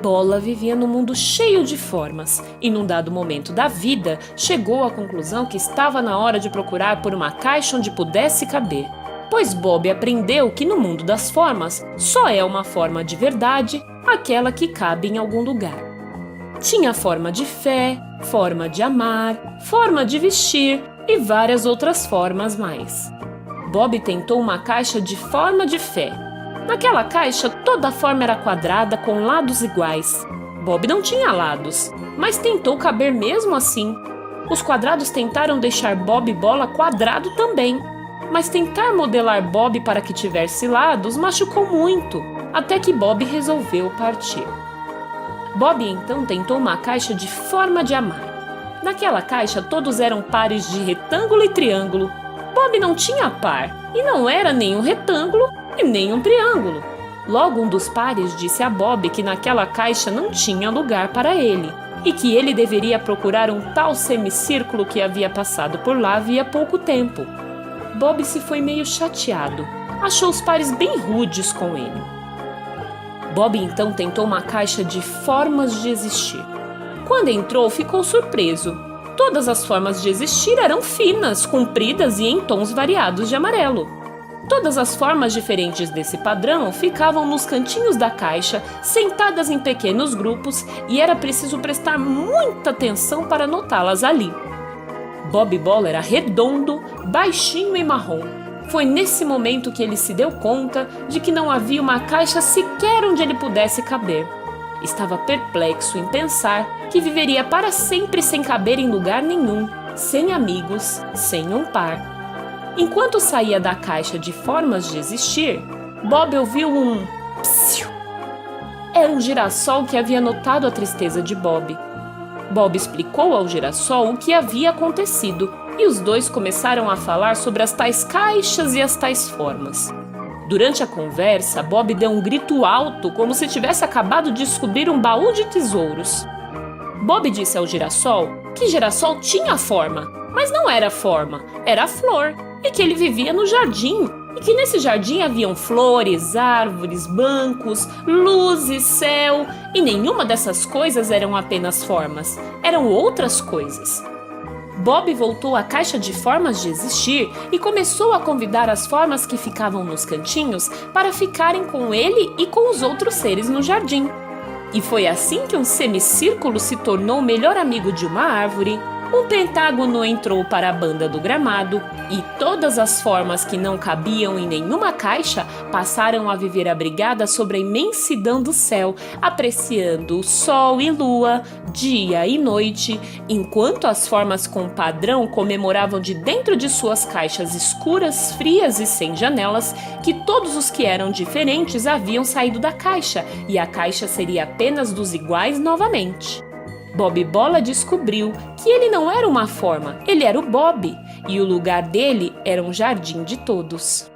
Bola vivia num mundo cheio de formas e, num dado momento da vida, chegou à conclusão que estava na hora de procurar por uma caixa onde pudesse caber. Pois Bob aprendeu que no mundo das formas só é uma forma de verdade aquela que cabe em algum lugar. Tinha forma de fé, forma de amar, forma de vestir e várias outras formas mais. Bob tentou uma caixa de forma de fé. Naquela caixa, toda a forma era quadrada com lados iguais. Bob não tinha lados, mas tentou caber mesmo assim. Os quadrados tentaram deixar Bob Bola quadrado também, mas tentar modelar Bob para que tivesse lados machucou muito, até que Bob resolveu partir. Bob então tentou uma caixa de forma de amar. Naquela caixa todos eram pares de retângulo e triângulo. Bob não tinha par, e não era nem um retângulo e nem um triângulo. Logo um dos pares disse a Bob que naquela caixa não tinha lugar para ele, e que ele deveria procurar um tal semicírculo que havia passado por lá havia pouco tempo. Bob se foi meio chateado, achou os pares bem rudes com ele. Bob então tentou uma caixa de formas de existir. Quando entrou, ficou surpreso. Todas as formas de existir eram finas, compridas e em tons variados de amarelo. Todas as formas diferentes desse padrão ficavam nos cantinhos da caixa, sentadas em pequenos grupos, e era preciso prestar muita atenção para notá-las ali. Bob Bola era redondo, baixinho e marrom. Foi nesse momento que ele se deu conta de que não havia uma caixa sequer onde ele pudesse caber. Estava perplexo em pensar que viveria para sempre sem caber em lugar nenhum, sem amigos, sem um par. Enquanto saía da caixa de formas de existir, Bob ouviu um psiu. Era um girassol que havia notado a tristeza de Bob. Bob explicou ao girassol o que havia acontecido e os dois começaram a falar sobre as tais caixas e as tais formas. Durante a conversa, Bob deu um grito alto, como se tivesse acabado de descobrir um baú de tesouros. Bob disse ao girassol que girassol tinha forma, mas não era forma, era flor, e que ele vivia no jardim, e que nesse jardim haviam flores, árvores, bancos, luzes, céu, e nenhuma dessas coisas eram apenas formas, eram outras coisas. Bob voltou à caixa de formas de existir e começou a convidar as formas que ficavam nos cantinhos para ficarem com ele e com os outros seres no jardim. E foi assim que um semicírculo se tornou o melhor amigo de uma árvore, um pentágono entrou para a banda do gramado e todas as formas que não cabiam em nenhuma caixa passaram a viver abrigadas sobre a imensidão do céu, apreciando o sol e lua, dia e noite, enquanto as formas com padrão comemoravam de dentro de suas caixas escuras, frias e sem janelas que todos os que eram diferentes haviam saído da caixa e a caixa seria apenas dos iguais novamente. Bob Bola descobriu que ele não era uma forma, ele era o Bob, e o lugar dele era um jardim de todos.